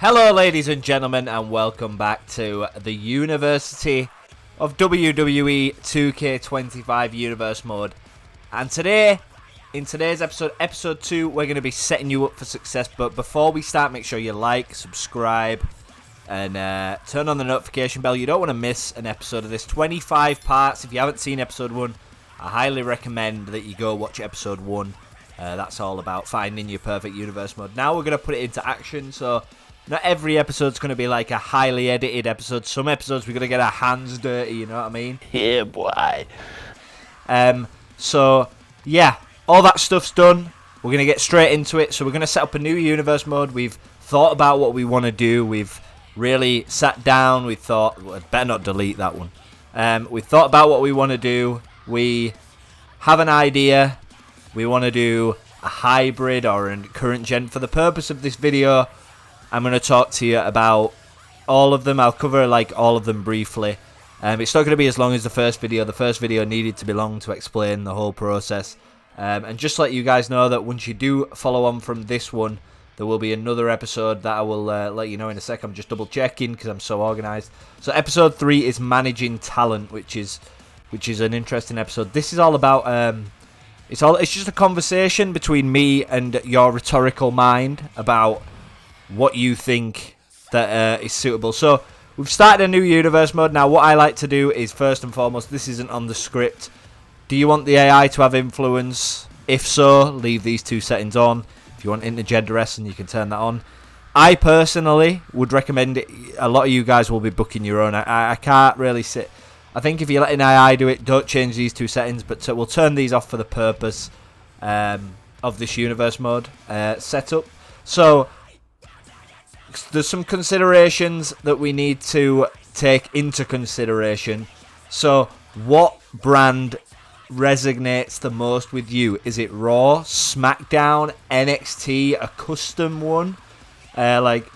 Hello ladies and gentlemen, and welcome back to the University of WWE 2K25 Universe Mode. And today, in today's episode 2, we're going to be setting you up for success. But before we start, make sure you like, subscribe, and turn on the notification bell. You don't want to miss an episode of this. 25 parts. If you haven't seen episode 1, I highly recommend that you go watch episode 1. That's all about finding your perfect universe mode. Now we're going to put it into action, so not every episode's going to be like a highly edited episode. Some episodes we're going to get our hands dirty, you know what I mean? Yeah, boy. So, yeah, all that stuff's done. We're going to get straight into it. So we're going to set up a new universe mode. We've thought about what we want to do. We've really sat down. We thought, well, I'd better not delete that one. We thought about what we want to do. We have an idea. We want to do a hybrid or a current gen. For the purpose of this video, I'm going to talk to you about all of them. I'll cover like all of them briefly. It's not going to be as long as the first video. The first video needed to be long to explain the whole process. And just let you guys know that once you do follow on from this one, there will be another episode that I will let you know in a sec. I'm just double checking because I'm so organised. So episode 3 is managing talent, which is an interesting episode. This is all about it's just a conversation between me and your rhetorical mind about what you think that is suitable. So we've started a new universe mode. Now what I like to do is, first and foremost, this isn't on the script. Do you want the AI to have influence? If so, leave these two settings on. If you want intergender you can turn that on. I personally would recommend it. A lot of you guys will be booking your own. I can't really sit. I think if you're letting AI do it, don't change these two settings, but we'll turn these off for the purpose of this universe mode setup. So there's some considerations that we need to take into consideration. So what brand resonates the most with you? Is it Raw, SmackDown, NXT, a custom one, like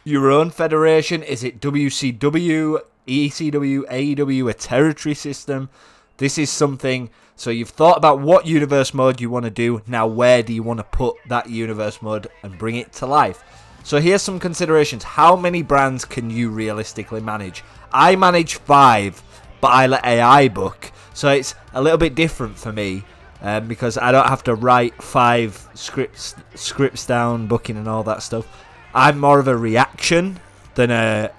your own federation? Is it WCW, ECW, AEW, a territory system? This is something. So you've thought about what universe mode you want to do. Now where do you want to put that universe mode and bring it to life? So here's some considerations. How many brands can you realistically manage? I manage 5, but I let AI book. So it's a little bit different for me because I don't have to write 5 scripts down, booking and all that stuff. I'm more of a reaction than a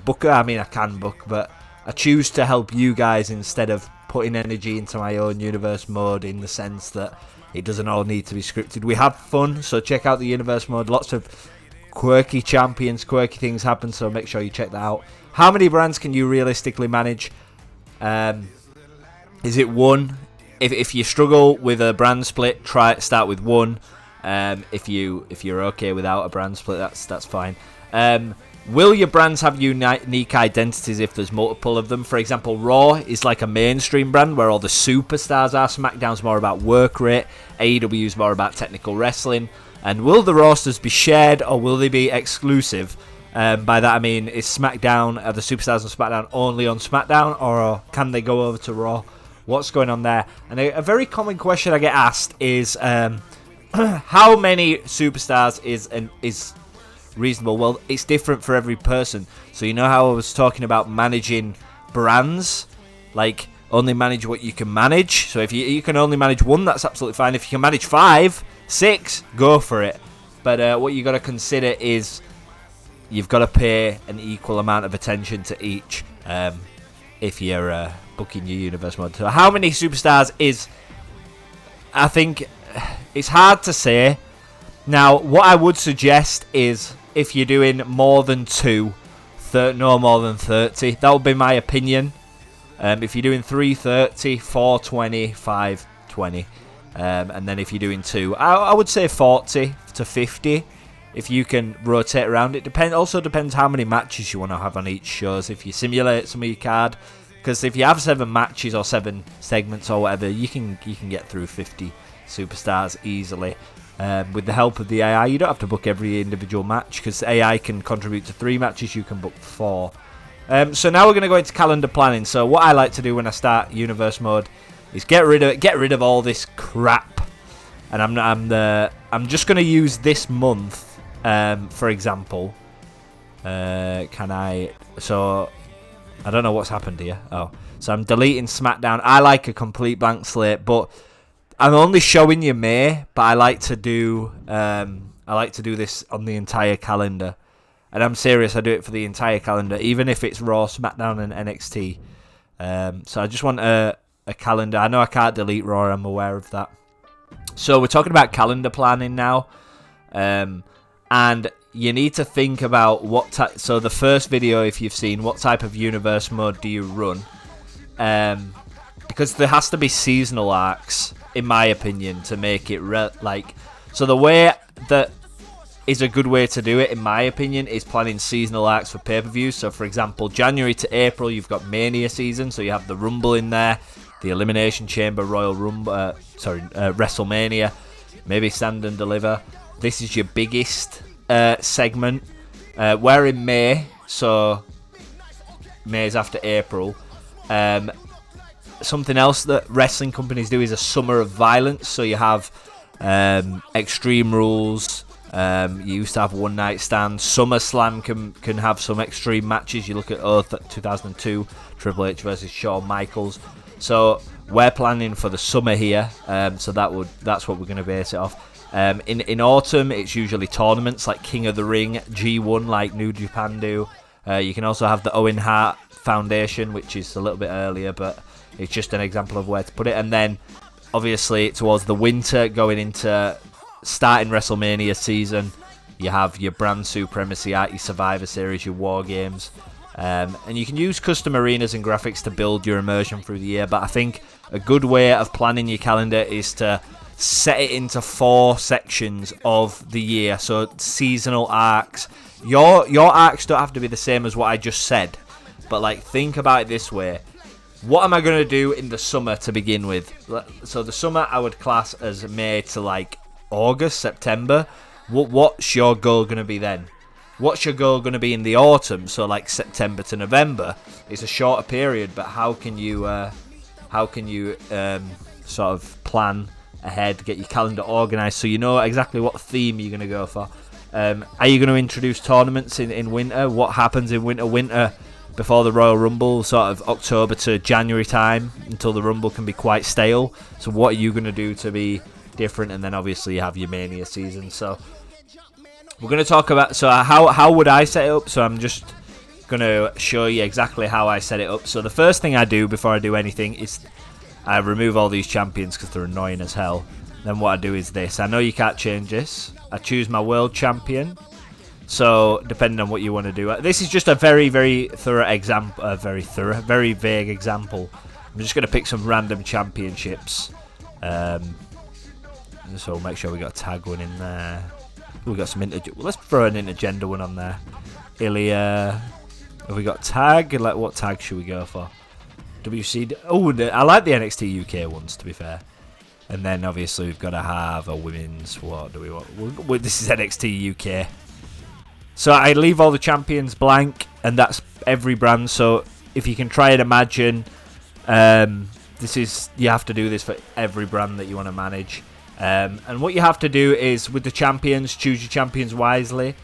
booker. I mean, I can book, but I choose to help you guys instead of putting energy into my own universe mode, in the sense that it doesn't all need to be scripted. We have fun, so check out the universe mode. Lots of quirky champions, quirky things happen, so make sure you check that out. How many brands can you realistically manage? Is it 1? If you struggle with a brand split, start with 1. If you're okay without a brand split, that's fine. Will your brands have unique identities if there's multiple of them? For example, Raw is like a mainstream brand where all the superstars are. SmackDown's more about work rate. AEW's more about technical wrestling. And will the rosters be shared or will they be exclusive? By that I mean, is SmackDown, are the superstars on SmackDown only on SmackDown, or can they go over to Raw? What's going on there? And a very common question I get asked is, how many superstars is reasonable? Well, it's different for every person. So you know how I was talking about managing brands? Like, only manage what you can manage. So if you can only manage 1, that's absolutely fine. If you can manage 5, 6, go for it. But what you got to consider is you've got to pay an equal amount of attention to each if you're booking your universe mode. So how many superstars is, I think it's hard to say. Now what I would suggest is, if you're doing more than 2, no more than 30. That would be my opinion. If you're doing 3, 30, 4, 20, 5, 20. And then if you're doing 2, I would say 40 to 50. If you can rotate around, it also depends how many matches you want to have on each shows. If you simulate some of your card, because if you have 7 matches or 7 segments or whatever, you can get through 50 superstars easily. With the help of the AI, you don't have to book every individual match, because AI can contribute to 3 matches, you can book 4. So now we're going to go into calendar planning. So what I like to do when I start universe mode is get rid of all this crap, and I'm just going to use this month, for example, Can I? So I don't know what's happened here. Oh, so I'm deleting SmackDown. I like a complete blank slate, but I'm only showing you May. But I like to do this on the entire calendar, and I'm serious. I do it for the entire calendar, even if it's Raw, SmackDown, and NXT. So I just want a calendar. I know I can't delete Raw. I'm aware of that. So we're talking about calendar planning now, and you need to think about what type. So the first video, if you've seen, what type of universe mode do you run? Because there has to be seasonal arcs, in my opinion, to make it So the way that is a good way to do it, in my opinion, is planning seasonal arcs for pay-per-views. So, for example, January to April, you've got Mania season, so you have the Rumble in there, the Elimination Chamber, Royal Rumble, WrestleMania, maybe Stand and Deliver. This is your biggest segment. We're in May, so May's after April. Something else that wrestling companies do is a Summer of Violence. So you have Extreme Rules. You used to have One Night Stands. SummerSlam can have some extreme matches. You look at 2002, Triple H versus Shawn Michaels. So we're planning for the summer here. So that's what we're going to base it off. In autumn, it's usually tournaments like King of the Ring, G1 like New Japan do. You can also have the Owen Hart Foundation, which is a little bit earlier, but it's just an example of where to put it. And then, obviously, towards the winter, going into starting WrestleMania season, you have your brand supremacy art, your Survivor Series, your War Games. And you can use custom arenas and graphics to build your immersion through the year. But I think a good way of planning your calendar is to set it into 4 sections of the year. So seasonal arcs. Your arcs don't have to be the same as what I just said. But think about it this way. What am I going to do in the summer to begin with? So the summer I would class as May to August, September. What's your goal going to be then? What's your goal going to be in the autumn? So September to November. It's a shorter period, but how can you sort of plan ahead, get your calendar organised so you know exactly what theme you're going to go for? Are you going to introduce tournaments in winter? What happens in winter? Winter before the Royal Rumble, sort of October to January time, until the Rumble can be quite stale. So what are you going to do to be different? And then obviously you have your Mania season. So we're going to talk about how would I set it up. So I'm just going to show you exactly how I set it up. So the first thing I do before I do anything is I remove all these champions because they're annoying as hell. Then what I do is this. I know you can't change this. I choose my world champion. So depending on what you want to do, this is just a very, very thorough example. Very vague example. I'm just going to pick some random championships. So make sure we got a tag one in there. We got some let's throw an intergender one on there. Ilya. Have we got tag? What tag should we go for? WC. Oh, I like the NXT UK ones, to be fair. And then obviously we've got to have a women's. What do we want? This is NXT UK. So I leave all the champions blank, and that's every brand. So if you can try and imagine, you have to do this for every brand that you want to manage. And what you have to do is, with the champions, choose your champions wisely.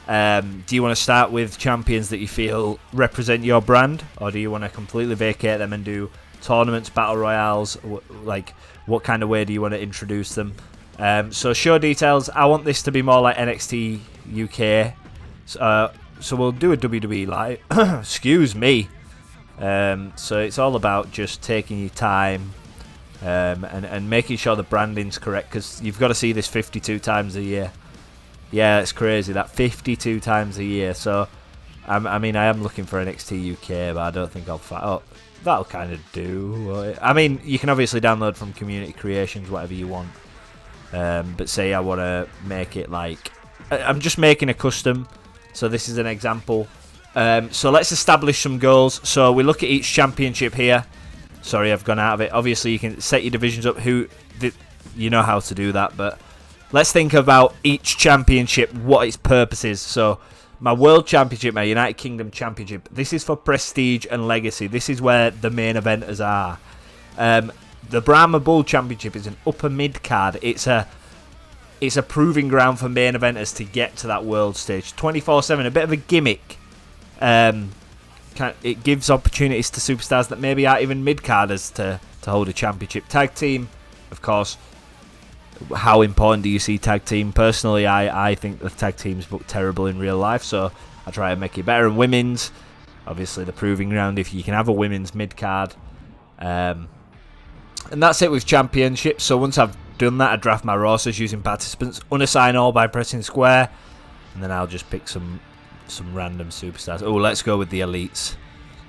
Do you want to start with champions that you feel represent your brand, or do you want to completely vacate them and do tournaments, battle royales? What kind of way do you want to introduce them? So show details. I want this to be more like NXT UK. So we'll do a WWE live. Excuse me. So it's all about just taking your time and making sure the branding's correct, because you've got to see this 52 times a year. Yeah, it's crazy, that 52 times a year. So I am looking for NXT UK, but I don't think I'll find. Oh, that'll kind of do. I mean, you can obviously download from Community Creations whatever you want. But say I want to make it I'm just making a custom. So this is an example. So let's establish some goals. So we look at each championship here. Sorry, I've gone out of it. Obviously, you can set your divisions up. You know how to do that, but let's think about each championship, what its purpose is. So my World Championship, my United Kingdom Championship, this is for prestige and legacy. This is where the main eventers are. The Brahma Bull Championship is an upper mid card. It's a it's a proving ground for main eventers to get to that world stage. 24/7, a bit of a gimmick. It gives opportunities to superstars that maybe aren't even mid-carders to hold a championship. Tag team, of course. How important do you see tag team? Personally, I think the tag teams look terrible in real life, so I try and make it better. And women's, obviously the proving ground, if you can have a women's mid-card. And that's it with championships. So once I've done that, I draft my rosters using participants, unassign all by pressing square, and then I'll just pick some random superstars. Oh, let's go with the elites.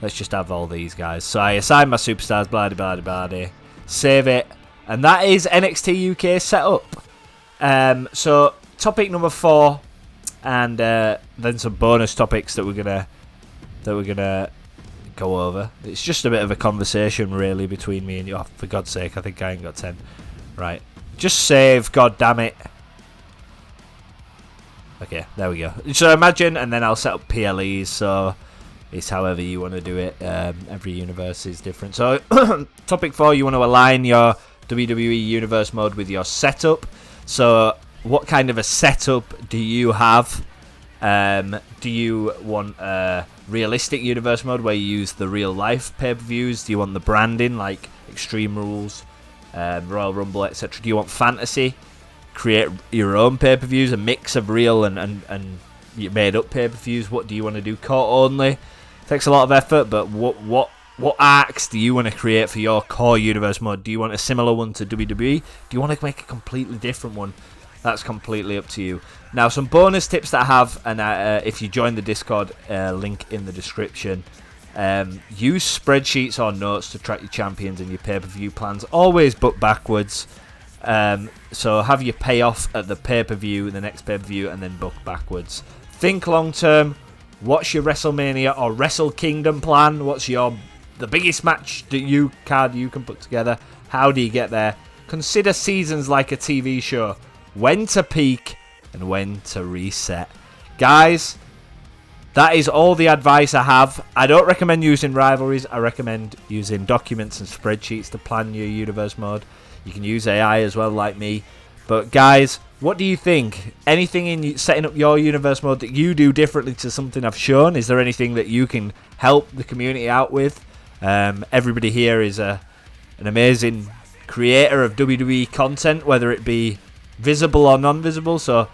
Let's just have all these guys. So I assign my superstars, blah, blah, blah, blah, save it, and that is NXT UK set up. So topic number 4, and then some bonus topics that we're gonna go over. It's just a bit of a conversation, really, between me and you. Oh, for God's sake, I think I ain't got 10. Right, just save. God damn it. Okay, there we go. So imagine, and then I'll set up PLEs. So it's however you want to do it. Every universe is different. So topic 4, you want to align your WWE Universe mode with your setup. So what kind of a setup do you have? Do you want a realistic universe mode where you use the real life pay-per-views? Do you want the branding like Extreme Rules, Royal Rumble, etc.? Do you want fantasy? Create your own pay-per-views, a mix of real and made up pay-per-views. What do you want to do? Core only takes a lot of effort, but what arcs do you want to create for your core universe mode? Do you want a similar one to WWE? Do you want to make a completely different one? That's completely up to you. Now, some bonus tips that I have, and if you join the Discord, link in the description. Use spreadsheets or notes to track your champions and your pay-per-view plans. Always book backwards. So have your payoff at the pay-per-view, the next pay-per-view, and then book backwards. Think long-term. What's your WrestleMania or Wrestle Kingdom plan? What's the biggest match that you can put together? How do you get there? Consider seasons like a TV show. When to peak and when to reset. Guys, that is all the advice I have. I don't recommend using rivalries. I recommend using documents and spreadsheets to plan your universe mode. You can use AI as well, like me. But guys, what do you think? Anything in setting up your universe mode that you do differently to something I've shown? Is there anything that you can help the community out with? Everybody here is an amazing creator of WWE content, whether it be visible or non-visible. So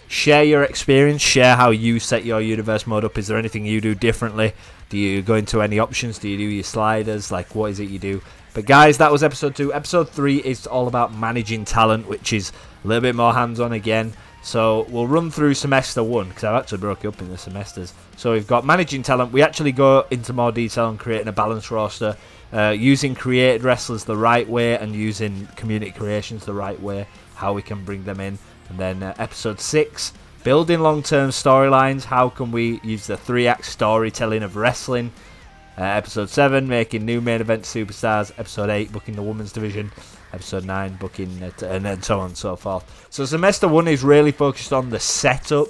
share your experience, share how you set your universe mode up. Is there anything you do differently? Do you go into any options? Do you do your sliders? Like, what is it you do? But guys, that was episode 2. Episode 3 is all about managing talent, which is a little bit more hands-on again. So we'll run through semester 1, because I've actually broke it up in the semesters. So we've got managing talent. We actually go into more detail on creating a balanced roster, using created wrestlers the right way and using community creations the right way, how we can bring them in. And then episode 6, building long-term storylines. How can we use the 3-act storytelling of wrestling? Episode 7, making new main event superstars. Episode 8, booking the women's division. Episode 9, booking it, and then so on and so forth. So semester 1 is really focused on the setup,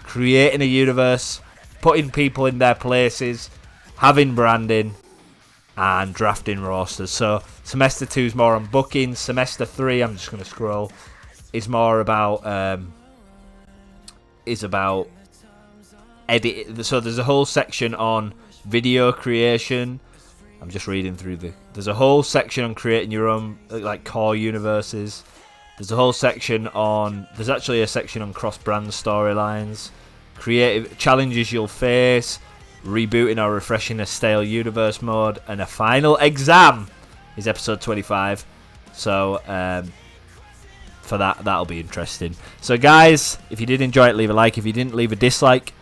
creating a universe, putting people in their places, having branding, and drafting rosters. So semester 2 is more on booking. Semester 3, I'm just going to scroll, is more about edit. So there's a whole section on video creation. I'm just reading through there's a whole section on creating your own like core universes. There's actually a section on cross-brand storylines, creative challenges you'll face, rebooting or refreshing a stale universe mode, and a final exam is episode 25. So for that'll be interesting. So guys, if you did enjoy it, leave a like. If you didn't, leave a dislike.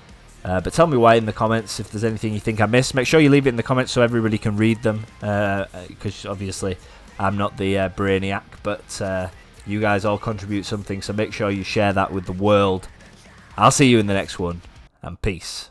But tell me why in the comments. If there's anything you think I missed, make sure you leave it in the comments so everybody can read them, because obviously I'm not the brainiac, but you guys all contribute something, so make sure you share that with the world. I'll see you in the next one, and peace.